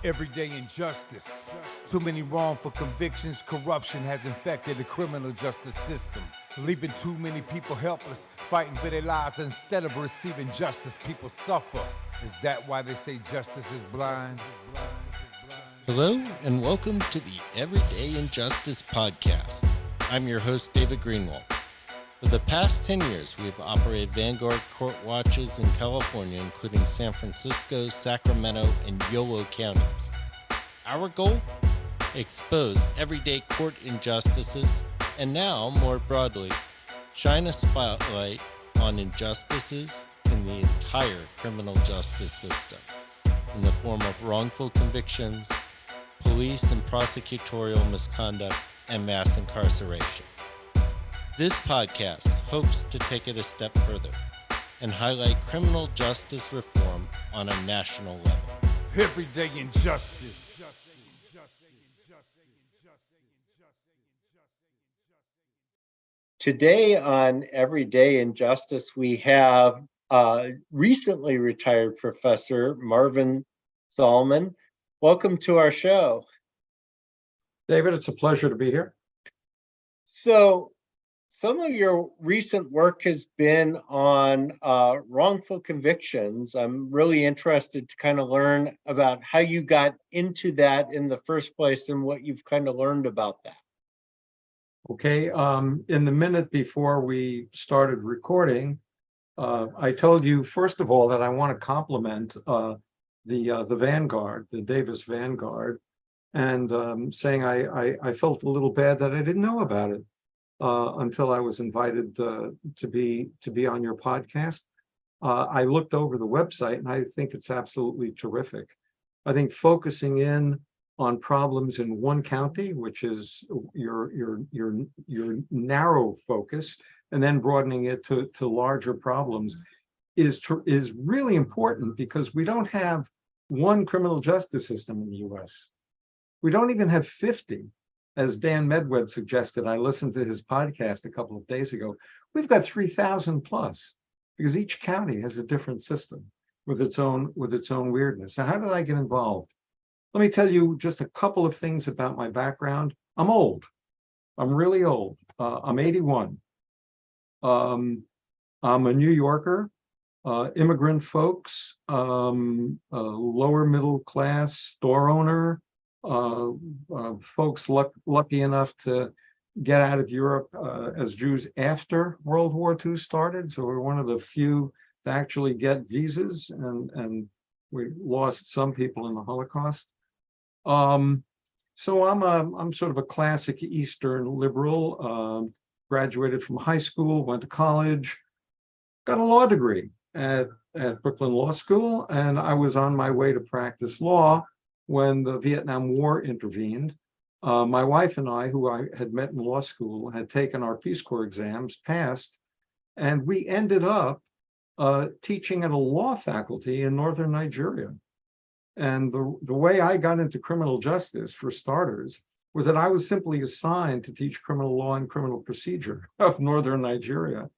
Everyday injustice. Too many wrongful convictions. Corruption has infected the criminal justice system, leaving too many people helpless, fighting for their lives. Instead of receiving justice, people suffer. Is that why they say justice is blind? Hello, and welcome to the Everyday Injustice Podcast. I'm your host, David Greenwald. For the past 10 years, we've operated Vanguard Court Watches in California, including San Francisco, Sacramento, and Yolo counties. Our goal? Expose everyday court injustices, and now, more broadly, shine a spotlight on injustices in the entire criminal justice system, in the form of wrongful convictions, police and prosecutorial misconduct, and mass incarceration. This podcast hopes to take it a step further and highlight criminal justice reform on a national level. Everyday injustice. Today on Everyday Injustice, we have recently retired Professor Marvin Zalman. Welcome to our show. David, it's a pleasure to be here. So, some of your recent work has been on wrongful convictions. I'm really interested to kind of learn about how you got into that in the first place and what you've kind of learned about that. Okay, in the minute before we started recording, I told you, first of all, that I want to compliment the Vanguard, the Davis Vanguard, and saying I felt a little bad that I didn't know about it. Until I was invited to be on your podcast. I looked over the website and I think it's absolutely terrific. I think focusing in on problems in one county, which is your narrow focus, and then broadening it to larger problems is really important, because we don't have one criminal justice system in the US. We don't even have 50. As Dan Medwed suggested, I listened to his podcast a couple of days ago. We've got 3,000 plus, because each county has a different system with its own weirdness. So how did I get involved? Let me tell you just a couple of things about my background. I'm old. I'm really old. I'm 81. I'm a New Yorker, immigrant folks, lower middle class store owner. Folks lucky enough to get out of Europe as Jews after World War II started. So we're one of the few to actually get visas, and we lost some people in the Holocaust. So I'm sort of a classic Eastern liberal. Graduated from high school, went to college, got a law degree at Brooklyn Law School, and I was on my way to practice law when the Vietnam War intervened. My wife and I, who I had met in law school, had taken our Peace Corps exams, passed, and we ended up teaching at a law faculty in northern Nigeria. And the way I got into criminal justice, for starters, was that I was simply assigned to teach criminal law and criminal procedure of northern Nigeria.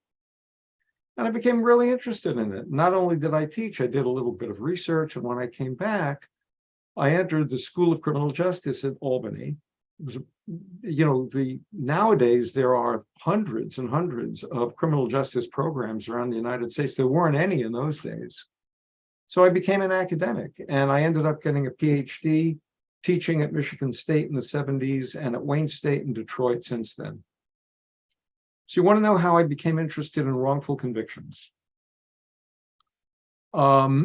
And I became really interested in it. Not only did I teach, I did a little bit of research, and when I came back, I entered the School of Criminal Justice at Albany. It was, nowadays there are hundreds and hundreds of criminal justice programs around the United States. There weren't any in those days. So I became an academic, and I ended up getting a PhD, teaching at Michigan State in the 70s and at Wayne State in Detroit since then. So you want to know how I became interested in wrongful convictions? My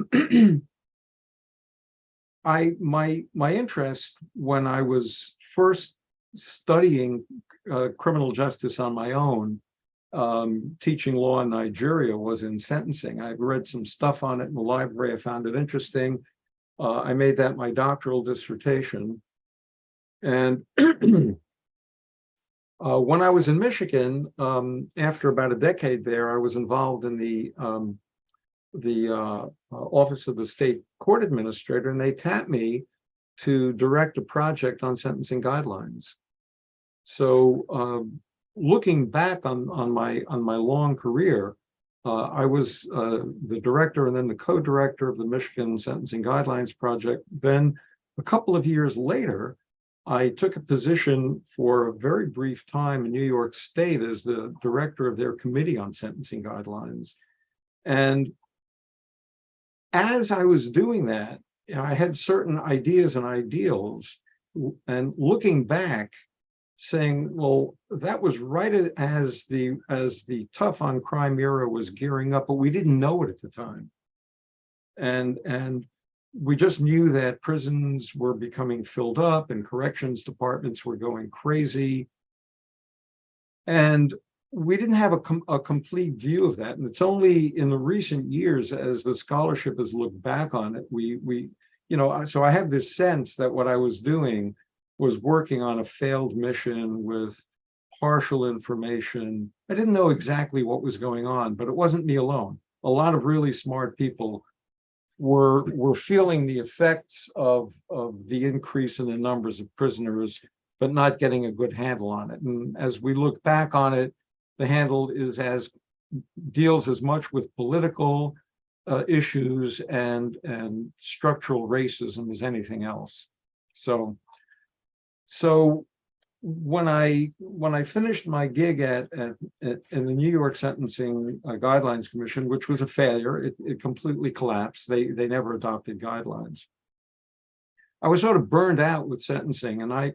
interest when I was first studying criminal justice on my own, teaching law in Nigeria, was in sentencing. I read some stuff on it in the library. I found it interesting. I made that my doctoral dissertation. And when I was in Michigan, after about a decade there, I was involved in the Office of the State Court Administrator, and they tapped me to direct a project on sentencing guidelines. So looking back on my long career, I was the director and then the co-director of the Michigan Sentencing Guidelines Project. Then a couple of years later, I took a position for a very brief time in New York State as the director of their Committee on Sentencing Guidelines. And as I was doing that, I had certain ideas and ideals, and looking back, saying, well, that was right as the tough on crime era was gearing up, but we didn't know it at the time. And we just knew that prisons were becoming filled up and corrections departments were going crazy. And we didn't have a complete view of that. And it's only in the recent years, as the scholarship has looked back on it, so I have this sense that what I was doing was working on a failed mission with partial information. I didn't know exactly what was going on, but it wasn't me alone. A lot of really smart people were feeling the effects of the increase in the numbers of prisoners, but not getting a good handle on it. And as we look back on it, the handle deals as much with political issues and structural racism as anything else. So when I finished my gig in the New York Sentencing Guidelines Commission, which was a failure, it completely collapsed. They never adopted guidelines. I was sort of burned out with sentencing, and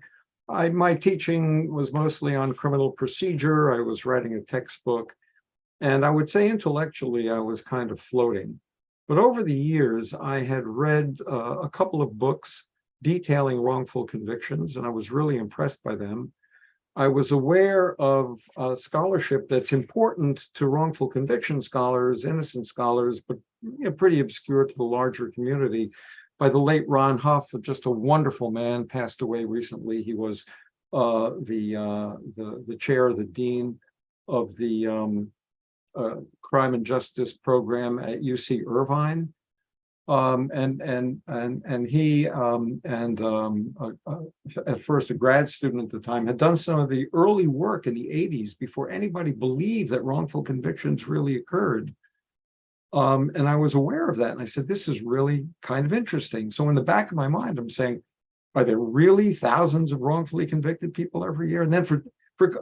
my teaching was mostly on criminal procedure. I was writing a textbook, and I would say intellectually I was kind of floating. But over the years, I had read a couple of books detailing wrongful convictions, and I was really impressed by them. I was aware of scholarship that's important to wrongful conviction scholars, innocent scholars, but pretty obscure to the larger community, by the late Ron Huff, just a wonderful man, passed away recently. He was the chair, the dean of the Crime and Justice program at UC Irvine. And he at first a grad student at the time, had done some of the early work in the 80s before anybody believed that wrongful convictions really occurred. And I was aware of that, and I said, this is really kind of interesting. So in the back of my mind, I'm saying, are there really thousands of wrongfully convicted people every year? And then for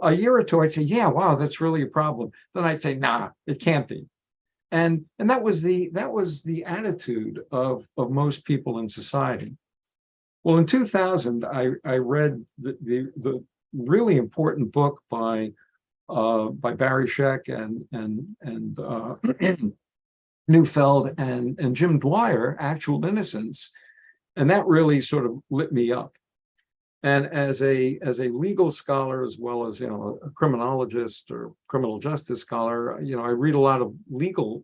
a year or two, I'd say, yeah, wow, that's really a problem. Then I'd say, nah, it can't be. And that was the attitude of most people in society. Well, in 2000, I read the really important book by Barry Scheck and Neufeld and Jim Dwyer, Actual Innocence, and that really sort of lit me up. And as a legal scholar, as well as a criminologist or criminal justice scholar, I read a lot of legal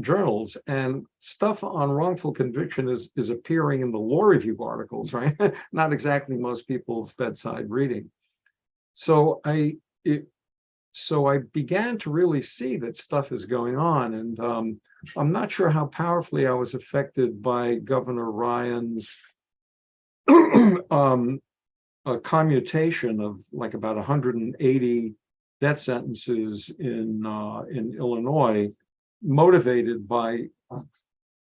journals, and stuff on wrongful conviction is appearing in the law review articles, right? Not exactly most people's bedside reading. So I began to really see that stuff is going on, and I'm not sure how powerfully I was affected by Governor Ryan's a commutation of like about 180 death sentences in Illinois, motivated by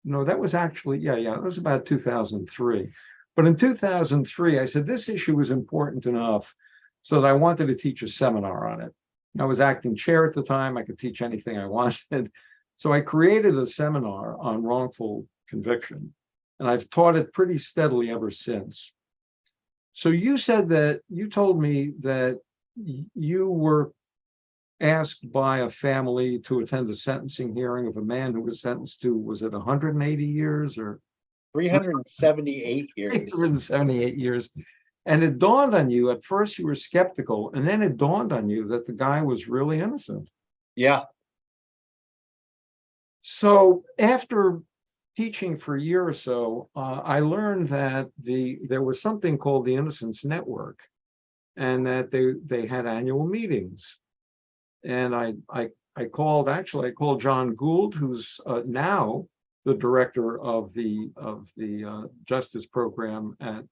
no, that was actually it was about 2003. But in 2003, I said this issue was important enough so that I wanted to teach a seminar on it. I was acting chair at the time. I could teach anything I wanted. So I created a seminar on wrongful conviction, and I've taught it pretty steadily ever since. So you told me that you were asked by a family to attend a sentencing hearing of a man who was sentenced to, was it 180 years or 378 years? 378 years. And it dawned on you, at first you were skeptical, and then it dawned on you that the guy was really innocent. Yeah. So after teaching for a year or so, I learned that there was something called the Innocence Network, and that they had annual meetings. And I called John Gould, who's now the director of the justice program at,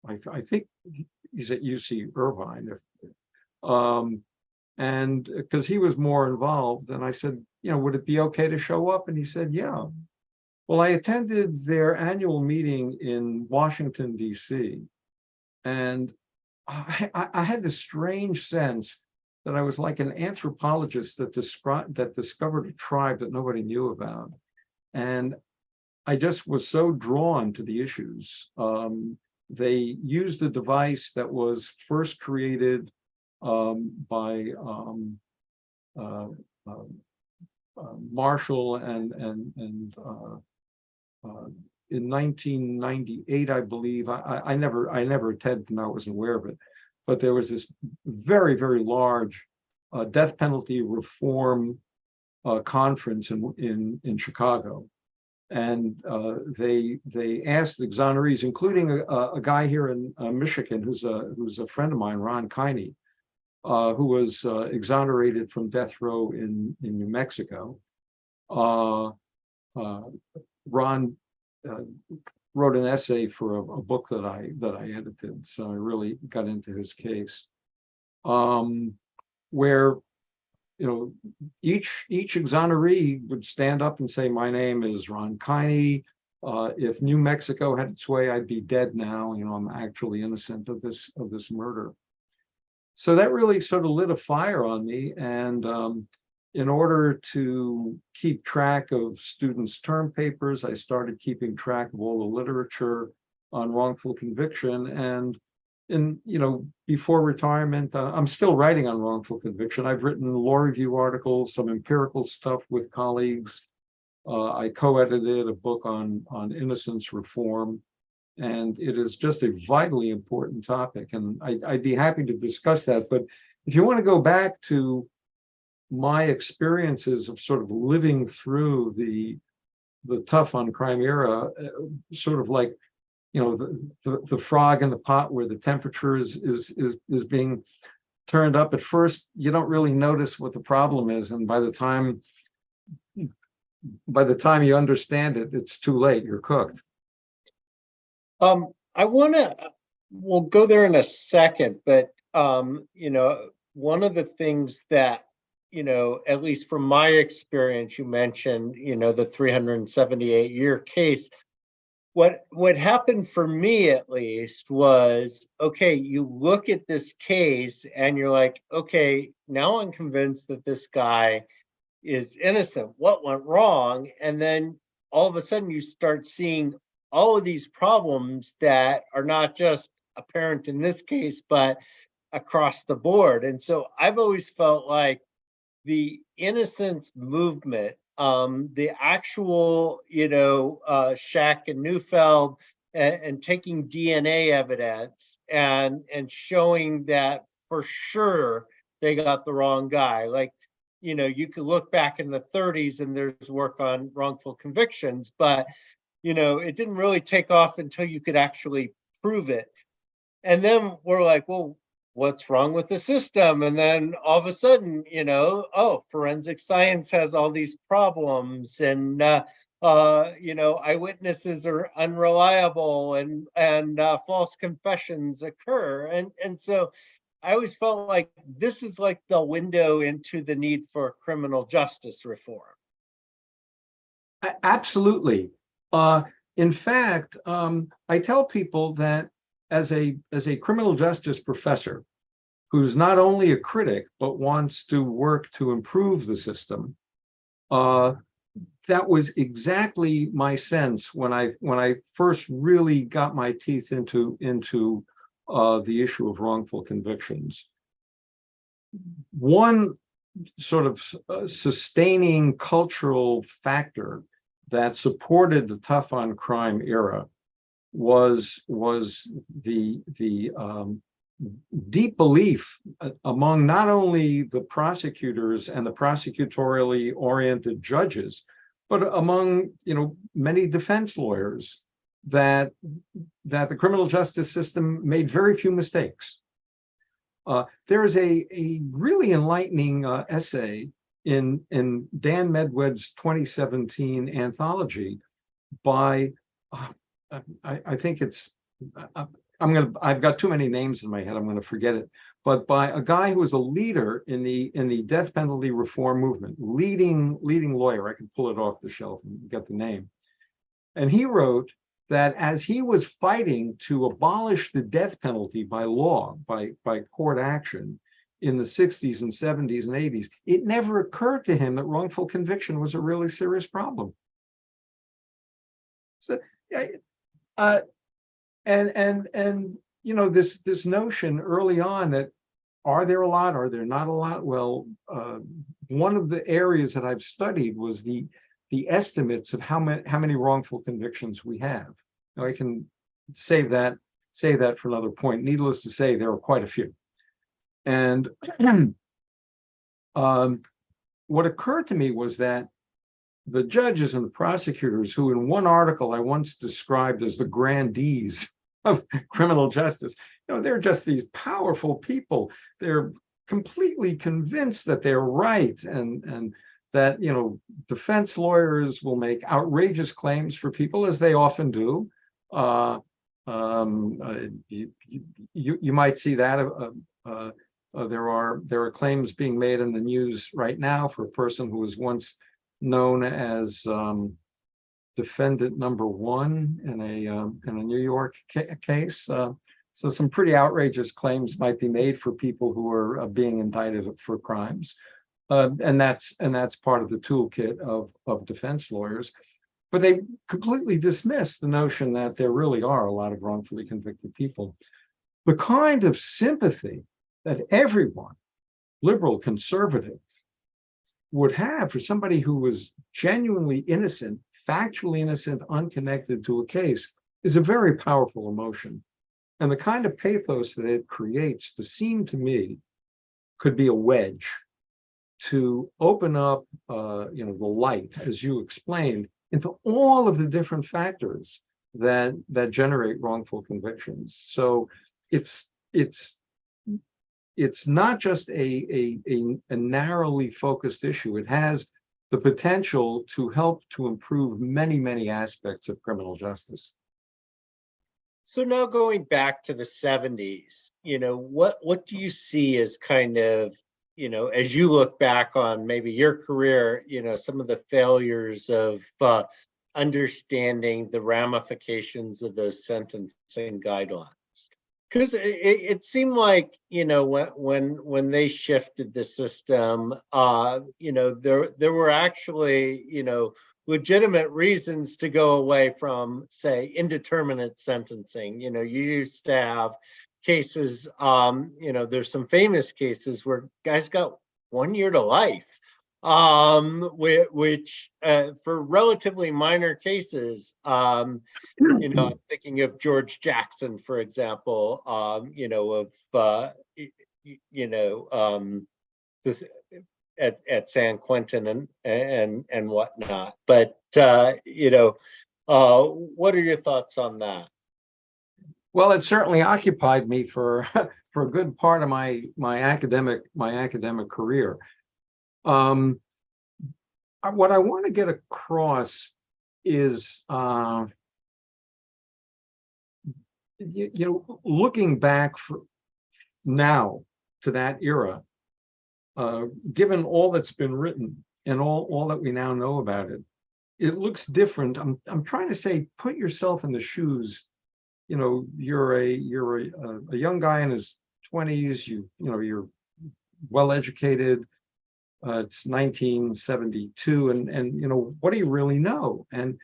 I think he's at UC Irvine, and because he was more involved. And I said, would it be okay to show up? And he said, yeah. Well, I attended their annual meeting in Washington, D.C., and I had this strange sense that I was like an anthropologist that discovered a tribe that nobody knew about. And I just was so drawn to the issues. They used a device that was first created by Marshall and in 1998, I believe. I never attended, and I wasn't aware of it. But there was this very, very large death penalty reform conference in Chicago, and they asked exonerees, including a guy here in Michigan who's a friend of mine, Ron Kiney, who was exonerated from death row in New Mexico. Ron wrote an essay for a book that I edited, so I really got into his case. Where each exoneree would stand up and say, "My name is Ron Kiney. If New Mexico had its way, I'd be dead now. I'm actually innocent of this murder." So that really sort of lit a fire on me, and in order to keep track of students' term papers, I started keeping track of all the literature on wrongful conviction. And before retirement, I'm still writing on wrongful conviction. I've written law review articles, some empirical stuff with colleagues. I co-edited a book on innocence reform, and it is just a vitally important topic. And I'd be happy to discuss that. But if you want to go back to my experiences of sort of living through the tough on crime era, sort of like the frog in the pot where the temperature is being turned up. At first, you don't really notice what the problem is, and by the time you understand it, it's too late. You're cooked. We'll go there in a second, but one of the things that at least from my experience, you mentioned the 378-year case. What happened for me, at least, was, okay, you look at this case and you're like, okay, now I'm convinced that this guy is innocent. What went wrong? And then all of a sudden you start seeing all of these problems that are not just apparent in this case, but across the board. And so I've always felt like the Innocence Movement, the actual, Shack and Neufeld, and taking DNA evidence and showing that for sure they got the wrong guy. Like, you could look back in the 30s and there's work on wrongful convictions, but it didn't really take off until you could actually prove it. And then we're like, well, what's wrong with the system? And then all of a sudden, forensic science has all these problems, and eyewitnesses are unreliable, and false confessions occur. And so I always felt like this is like the window into the need for criminal justice reform. Absolutely. In fact, I tell people that as a criminal justice professor who's not only a critic but wants to work to improve the system, that was exactly my sense when I first really got my teeth into the issue of wrongful convictions. One sort of sustaining cultural factor that supported the tough on crime era was the deep belief among not only the prosecutors and the prosecutorially oriented judges, but among many defense lawyers, that the criminal justice system made very few mistakes. There is a really enlightening essay in Dan Medved's 2017 anthology by I think it's I've got too many names in my head, I'm going to forget it, but by a guy who was a leader in the death penalty reform movement, leading lawyer. I can pull it off the shelf and get the name. And he wrote that as he was fighting to abolish the death penalty by law, by court action in the 60s and 70s and 80s, it never occurred to him that wrongful conviction was a really serious problem. So, and you know, this notion early on that are there a lot, are there not a lot? Well, one of the areas that I've studied was the estimates of how many wrongful convictions we have. Now I can save that for another point. Needless to say, there are quite a few. And what occurred to me was that the judges and the prosecutors, who in one article I once described as the grandees of criminal justice, you know, they're just these powerful people. They're completely convinced that they're right, and that, you know, defense lawyers will make outrageous claims for people, as they often do. You might see that there are claims being made in the news right now for a person who was once known as defendant number one in a New York case. So some pretty outrageous claims might be made for people who are being indicted for crimes. And that's part of the toolkit of defense lawyers. But they completely dismiss the notion that there really are a lot of wrongfully convicted people. The kind of sympathy that everyone, liberal, conservative, would have for somebody who was genuinely innocent, factually innocent, unconnected to a case, is a very powerful emotion. And the kind of pathos that it creates, to seem to me, could be a wedge to open up, you know, the light, as you explained, into all of the different factors that generate wrongful convictions. So it's not just a narrowly focused issue. It has the potential to help to improve many, many aspects of criminal justice. So now going back to the 70s, you know, what do you see as kind of, you know, as you look back on maybe your career, you know, some of the failures of understanding the ramifications of those sentencing guidelines? Because it seemed like, you know, when they shifted the system, you know, there were actually, you know, legitimate reasons to go away from, say, indeterminate sentencing. You know, you used to have cases, you know, there's some famous cases where guys got 1 year to life, which for relatively minor cases, you know, I'm thinking of George Jackson, for example, you know, of, you know, this, at San Quentin and whatnot. But, you know, what are your thoughts on that? Well, it certainly occupied me for a good part of my academic career. What I want to get across is, you know, looking back now to that era, given all that's been written and all that we now know about it, it looks different. I'm trying to say, put yourself in the shoes. You know, you're a young guy in his 20s. You know, you're well educated. It's 1972, and you know, what do you really know? And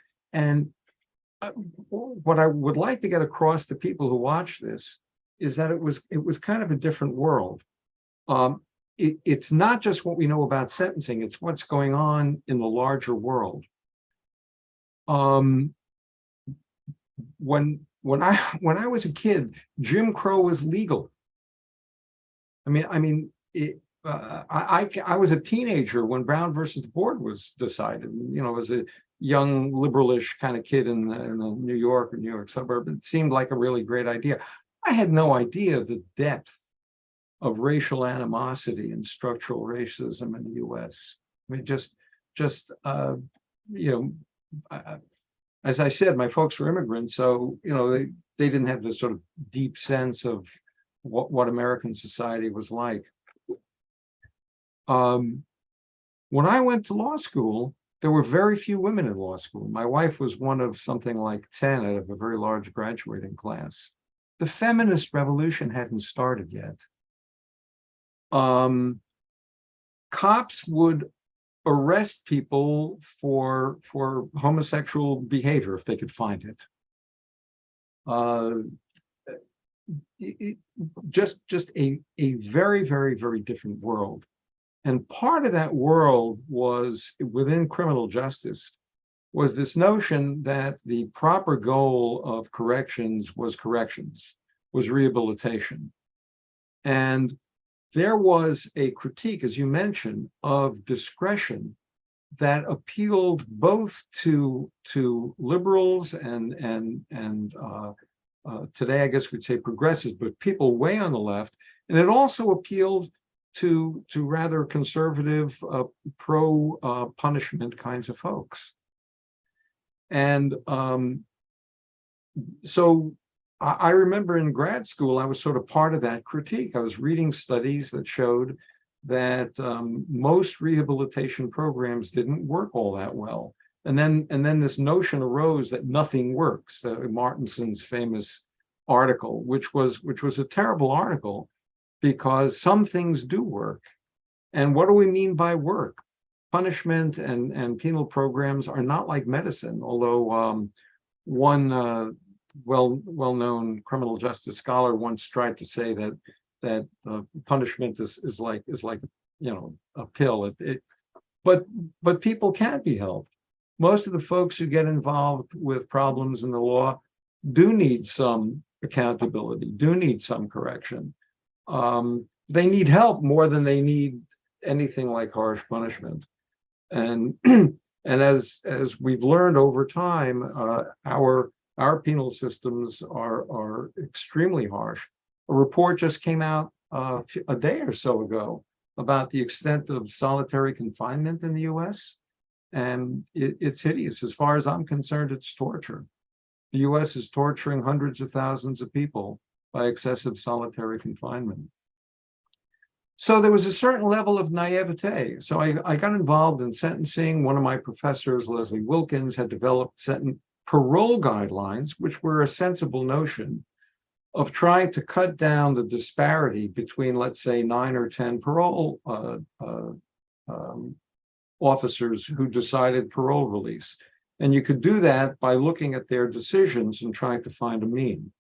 what I would like to get across to people who watch this is that it was kind of a different world. It's not just what we know about sentencing; it's what's going on in the larger world. When I was a kid, Jim Crow was legal. I mean, I was a teenager when Brown versus the Board was decided. You know, as a young liberalish kind of kid in the New York suburb, it seemed like a really great idea. I had no idea the depth of racial animosity and structural racism in the U.S. I mean, just you know, as I said, my folks were immigrants, so you know they didn't have this sort of deep sense of what American society was like. When I went to law school, there were very few women in law school. My wife was one of something like 10 out of a very large graduating class. The feminist revolution hadn't started yet. Cops would arrest people for homosexual behavior if they could find it. Just a very, very, very different world. And part of that world was, within criminal justice, was this notion that the proper goal of corrections, was rehabilitation. And there was a critique, as you mentioned, of discretion that appealed both to liberals and today I guess we'd say progressives, but people way on the left, and it also appealed to rather conservative, pro punishment kinds of folks. And so I remember in grad school, I was sort of part of that critique. I was reading studies that showed that most rehabilitation programs didn't work all that well. And then this notion arose that nothing works. Martinson's famous article, which was a terrible article, because some things do work. And what do we mean by work? Punishment and penal programs are not like medicine, although one well-known criminal justice scholar once tried to say that punishment is like a pill. But people can't be helped. Most of the folks who get involved with problems in the law do need some accountability, do need some correction. They need help more than they need anything like harsh punishment. And as we've learned over time, our penal systems are extremely harsh. A report just came out a day or so ago about the extent of solitary confinement in the US. And it's hideous. As far as I'm concerned, it's torture. The US is torturing hundreds of thousands of people by excessive solitary confinement. So there was a certain level of naivete. So I got involved in sentencing. One of my professors, Leslie Wilkins, had developed parole guidelines, which were a sensible notion of trying to cut down the disparity between, let's say, 9 or 10 parole officers who decided parole release. And you could do that by looking at their decisions and trying to find a mean.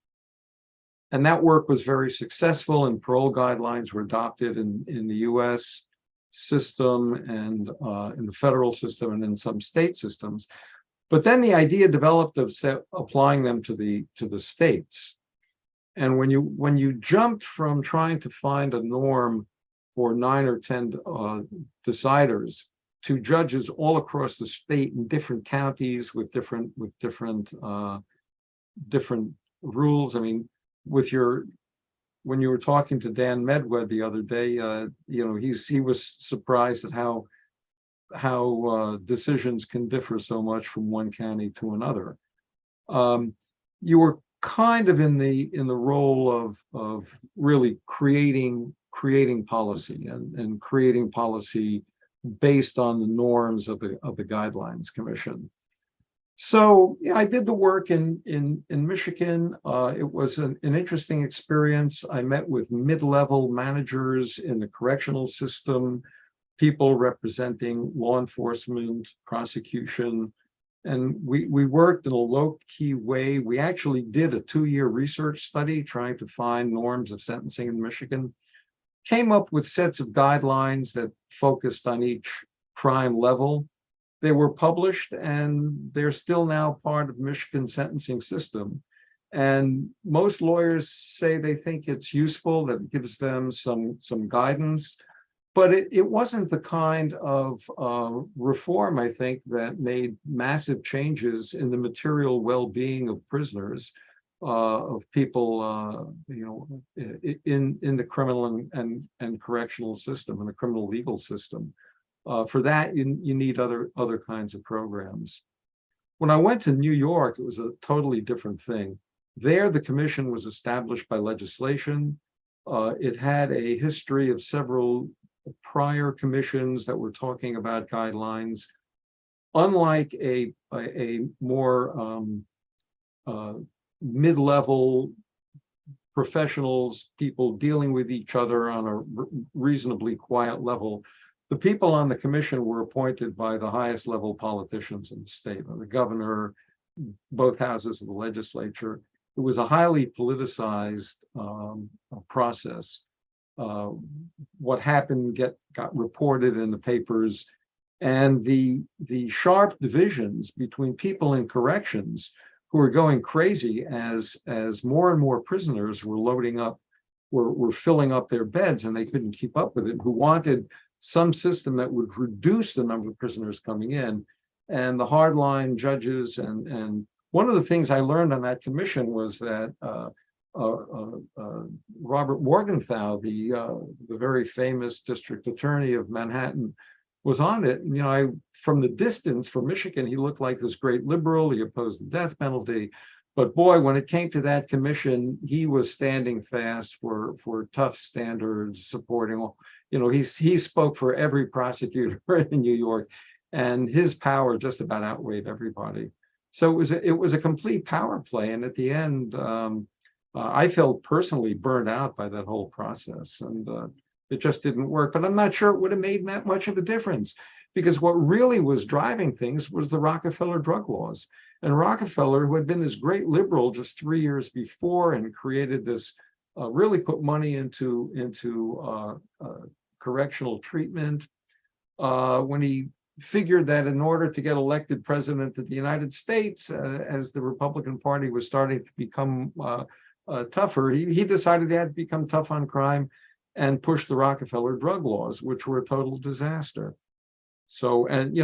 And that work was very successful, and parole guidelines were adopted in the US system and in the federal system and in some state systems. But then the idea developed of applying them to the states. And when you jumped from trying to find a norm for 9 or 10 deciders to judges all across the state in different counties with different rules. I mean, when you were talking to Dan Medwed the other day, he was surprised at how decisions can differ so much from one county to another. You were kind of in the role of really creating policy and creating policy based on the norms of the Guidelines Commission. So yeah, I did the work in Michigan. It was an interesting experience. I met with mid-level managers in the correctional system, people representing law enforcement, prosecution, and we worked in a low-key way. We actually did a 2-year research study trying to find norms of sentencing in Michigan, came up with sets of guidelines that focused on each crime level. They were published, and they're still now part of Michigan's sentencing system. And most lawyers say they think it's useful, that it gives them some guidance, but it wasn't the kind of reform, I think, that made massive changes in the material well-being of prisoners, of people, in the criminal and correctional system, and the criminal legal system. For that, you need other kinds of programs. When I went to New York, it was a totally different thing. There, the commission was established by legislation. It had a history of several prior commissions that were talking about guidelines. unlike a more mid-level professionals, people dealing with each other on a reasonably quiet level, the people on the commission were appointed by the highest level politicians in the state, the governor, both houses of the legislature. It was a highly politicized process. What happened got reported in the papers, and the sharp divisions between people in corrections who were going crazy as more and more prisoners were loading up, were filling up their beds, and they couldn't keep up with it, who wanted some system that would reduce the number of prisoners coming in, and the hardline judges. And one of the things I learned on that commission was that Robert Morgenthau, the very famous district attorney of Manhattan, was on it. And, from the distance, from Michigan, he looked like this great liberal. He opposed the death penalty. But boy, when it came to that commission, he was standing fast for tough standards, supporting, he spoke for every prosecutor in New York, and his power just about outweighed everybody. So it was a complete power play. And at the end, I felt personally burned out by that whole process, and it just didn't work. But I'm not sure it would have made that much of a difference, because what really was driving things was the Rockefeller drug laws. And Rockefeller, who had been this great liberal just 3 years before and created this, really put money into correctional treatment, when he figured that in order to get elected president of the United States, as the Republican Party was starting to become tougher, he decided he had to become tough on crime and push the Rockefeller drug laws, which were a total disaster. So, and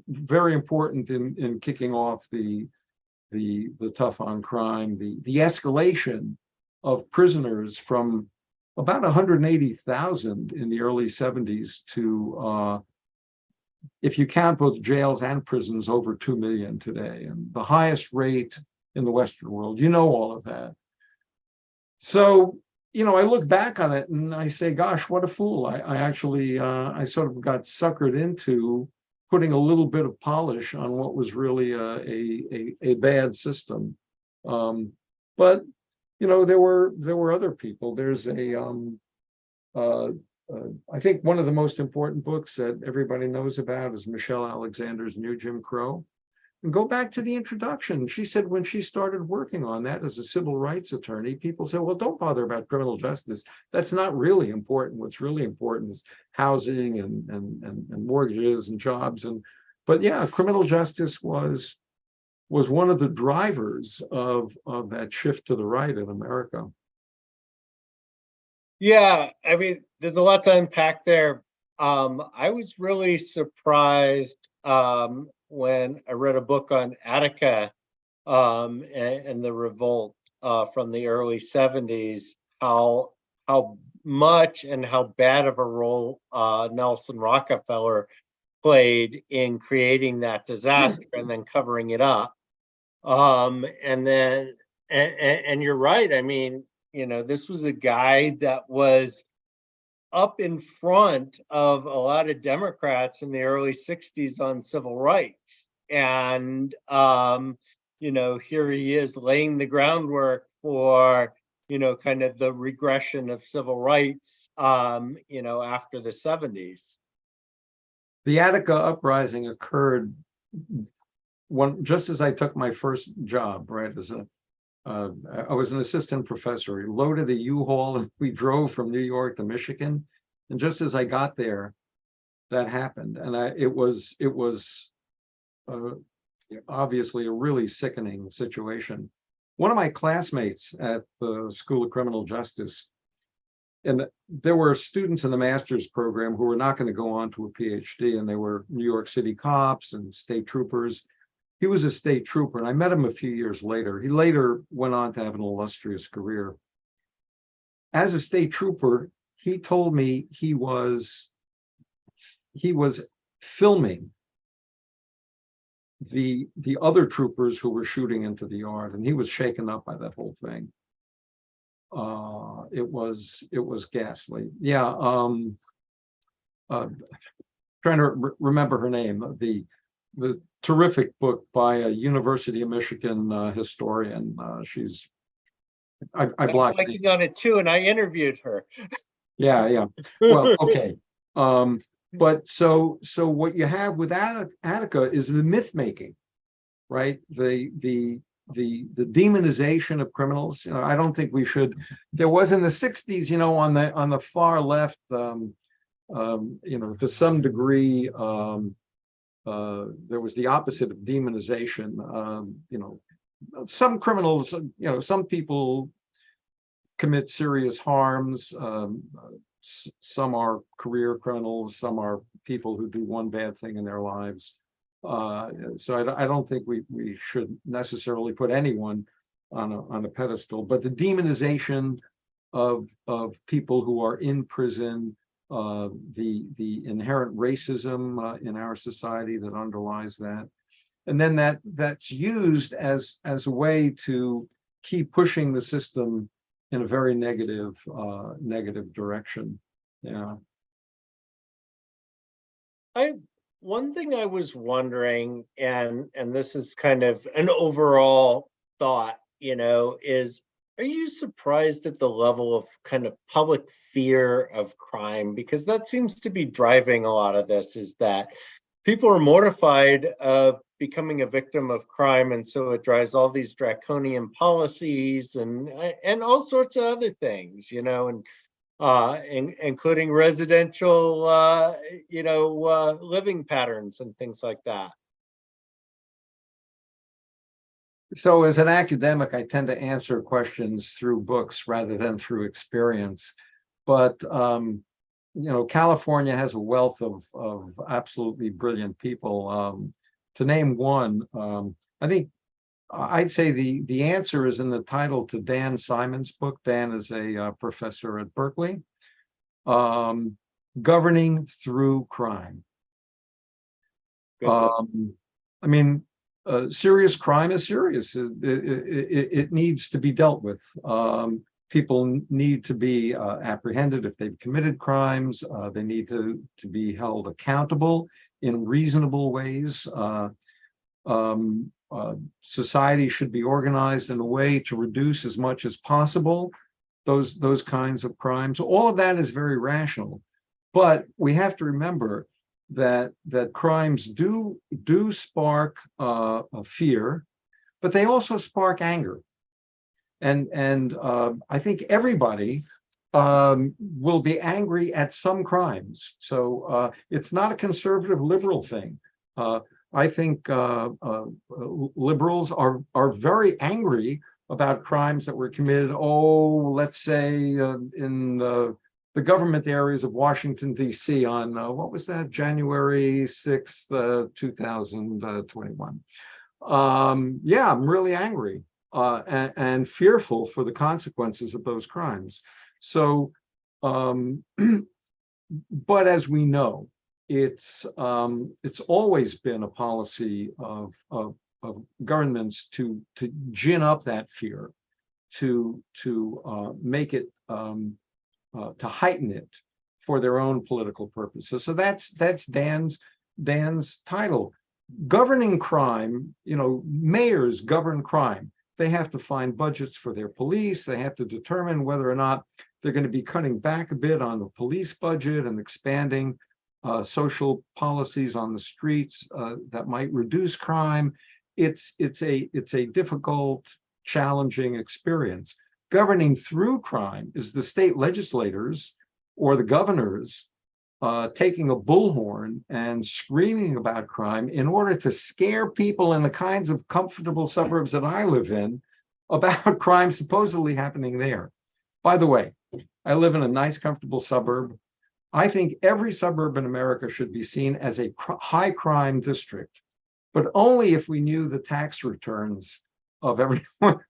very important in kicking off the tough on crime, the escalation of prisoners from about 180,000 in the early 70s to, if you count both jails and prisons, over 2 million today, and the highest rate in the Western world. All of that. So, I look back on it and I say, gosh, what a fool. I actually, I sort of got suckered into putting a little bit of polish on what was really a bad system. But, there were other people. There's I think one of the most important books that everybody knows about is Michelle Alexander's New Jim Crow. And go back to the introduction. She said when she started working on that as a civil rights attorney, people said, well, don't bother about criminal justice. That's not really important. What's really important is housing and mortgages and jobs. But yeah, criminal justice was one of the drivers of that shift to the right in America. Yeah, I mean, there's a lot to unpack there. I was really surprised when I read a book on Attica and the revolt from the early 70s, how much and how bad of a role Nelson Rockefeller played in creating that disaster and then covering it up. And you're right. I mean, this was a guy that was up in front of a lot of Democrats in the early 60s on civil rights. And, here he is laying the groundwork for, kind of the regression of civil rights, after the 70s. The Attica Uprising occurred just as I took my first job, right? I was an assistant professor. He loaded a U-Haul and we drove from New York to Michigan. And just as I got there, that happened. And it was obviously a really sickening situation. One of my classmates at the School of Criminal Justice, and there were students in the master's program who were not going to go on to a PhD, and they were New York City cops and state troopers. He was a state trooper, and I met him a few years later. He later went on to have an illustrious career. As a state trooper, he told me he was filming the other troopers who were shooting into the yard, and he was shaken up by that whole thing. It was ghastly. Yeah. Trying to remember her name. the terrific book by a University of Michigan historian. I I'm blocked blanking on it too, and I interviewed her. Yeah. Well, okay. But so what you have with Attica is the myth making, right? The demonization of criminals. I don't think we should. There was in the 60s, on the far left, to some degree, there was the opposite of demonization. Some criminals, some people commit serious harms. Some are career criminals, some are people who do one bad thing in their lives. So I don't think we should necessarily put anyone on a pedestal, but the demonization of people who are in prison, the inherent racism in our society that underlies that, and then that's used as a way to keep pushing the system in a very negative direction. Yeah. One thing I was wondering, and this is kind of an overall thought, is, are you surprised at the level of kind of public fear of crime? Because that seems to be driving a lot of this, is that people are mortified of becoming a victim of crime, and so it drives all these draconian policies and all sorts of other things, including residential, living patterns and things like that. So as an academic, I tend to answer questions through books rather than through experience. But California has a wealth of absolutely brilliant people. To name one, I think I'd say the answer is in the title to Dan Simon's book. Dan is a professor at Berkeley. Governing Through Crime. Serious crime is serious. It needs to be dealt with. People need to be apprehended if they've committed crimes. They need to be held accountable in reasonable ways. Society should be organized in a way to reduce as much as possible those kinds of crimes. All of that is very rational, but we have to remember that crimes do spark fear, but they also spark anger. And I think everybody will be angry at some crimes. So it's not a conservative liberal thing. I think liberals are very angry about crimes that were committed, let's say in the government areas of Washington, D.C. on, what was that, January 6th, 2021. Yeah, I'm really angry and fearful for the consequences of those crimes. So, but as we know, it's always been a policy of governments to gin up that fear, to make it, to heighten it for their own political purposes. So that's Dan's title. Governing crime, mayors govern crime. They have to find budgets for their police. They have to determine whether or not they're going to be cutting back a bit on the police budget and expanding social policies on the streets that might reduce crime. It's a difficult, challenging experience. Governing through crime is the state legislators or the governors taking a bullhorn and screaming about crime in order to scare people in the kinds of comfortable suburbs that I live in about crime supposedly happening there. By the way, I live in a nice, comfortable suburb. I think every suburb in America should be seen as a high crime district, but only if we knew the tax returns of everyone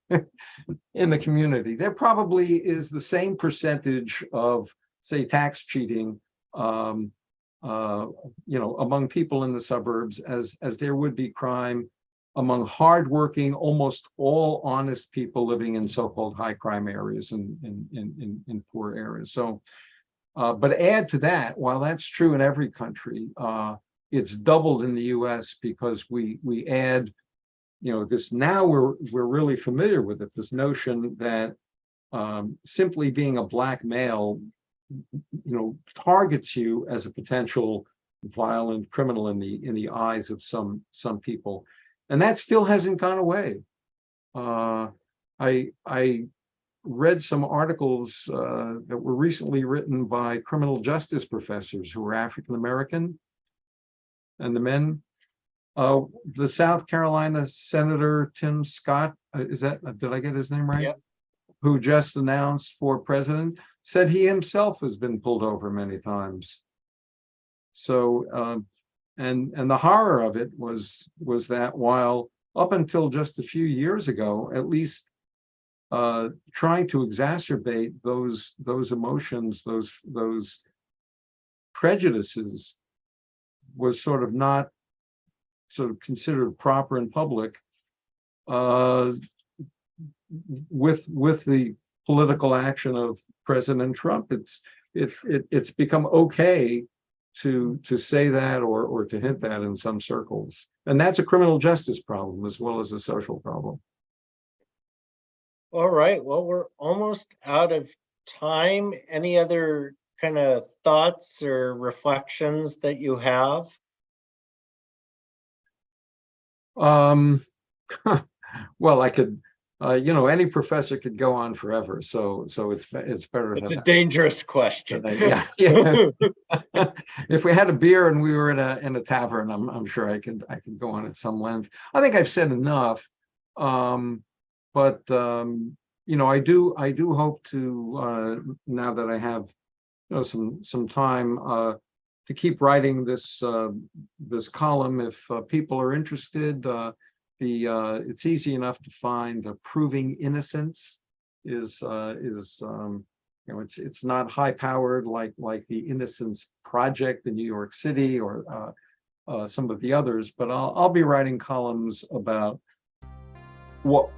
in the community. There probably is the same percentage of, say, tax cheating among people in the suburbs as there would be crime among hardworking, almost all honest people living in so-called high crime areas in poor areas. So, but add to that, while that's true in every country, it's doubled in the US because we add, this. Now we're really familiar with it, this notion that simply being a black male, targets you as a potential violent criminal in the eyes of some people, and that still hasn't gone away. I read some articles that were recently written by criminal justice professors who are African American, and the men. The South Carolina Senator Tim Scott, did I get his name right? Yep. Who just announced for president, said he himself has been pulled over many times. So, and the horror of it was that while up until just a few years ago, at least, trying to exacerbate those emotions, those prejudices, was sort of not considered proper in public. With the political action of President Trump, it's become okay to say that or to hint that in some circles, and that's a criminal justice problem as well as a social problem. All right. Well, we're almost out of time. Any other kind of thoughts or reflections that you have? Well, I could, any professor could go on forever. So it's better. It's a dangerous question. Yeah. If we had a beer and we were in a tavern, I'm sure I could go on at some length. I think I've said enough. But I do hope to, now that I have some time, to keep writing this column. If people are interested, it's easy enough to find. Proving Innocence is it's not high powered like the Innocence Project in New York City or some of the others, but I'll be writing columns about what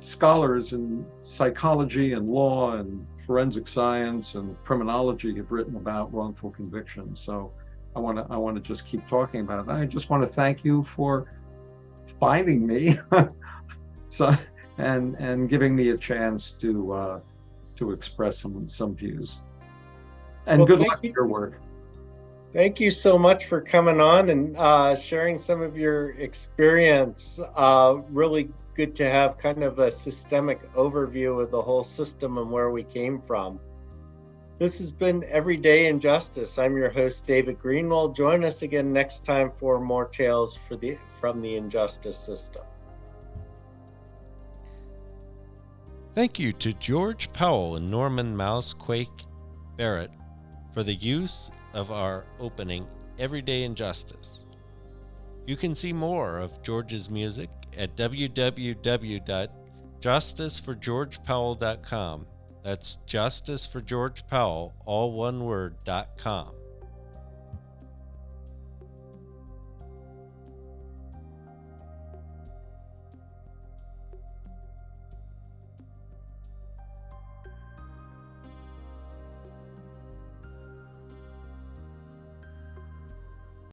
scholars in psychology and law and forensic science and criminology have written about wrongful convictions. So I want to just keep talking about it. I just want to thank you for finding me, and giving me a chance to express some views. And Well, good luck with your work. Thank you so much for coming on and sharing some of your experience. Really good to have kind of a systemic overview of the whole system and where we came from. This has been Everyday Injustice. I'm your host, David Greenwald. Join us again next time for more tales from the injustice system. Thank you to George Powell and Norman Mousequake Barrett for the use of our opening, Everyday Injustice. You can see more of George's music at www.justiceforgeorgepowell.com. That's Justice for George Powell, all one word, .com.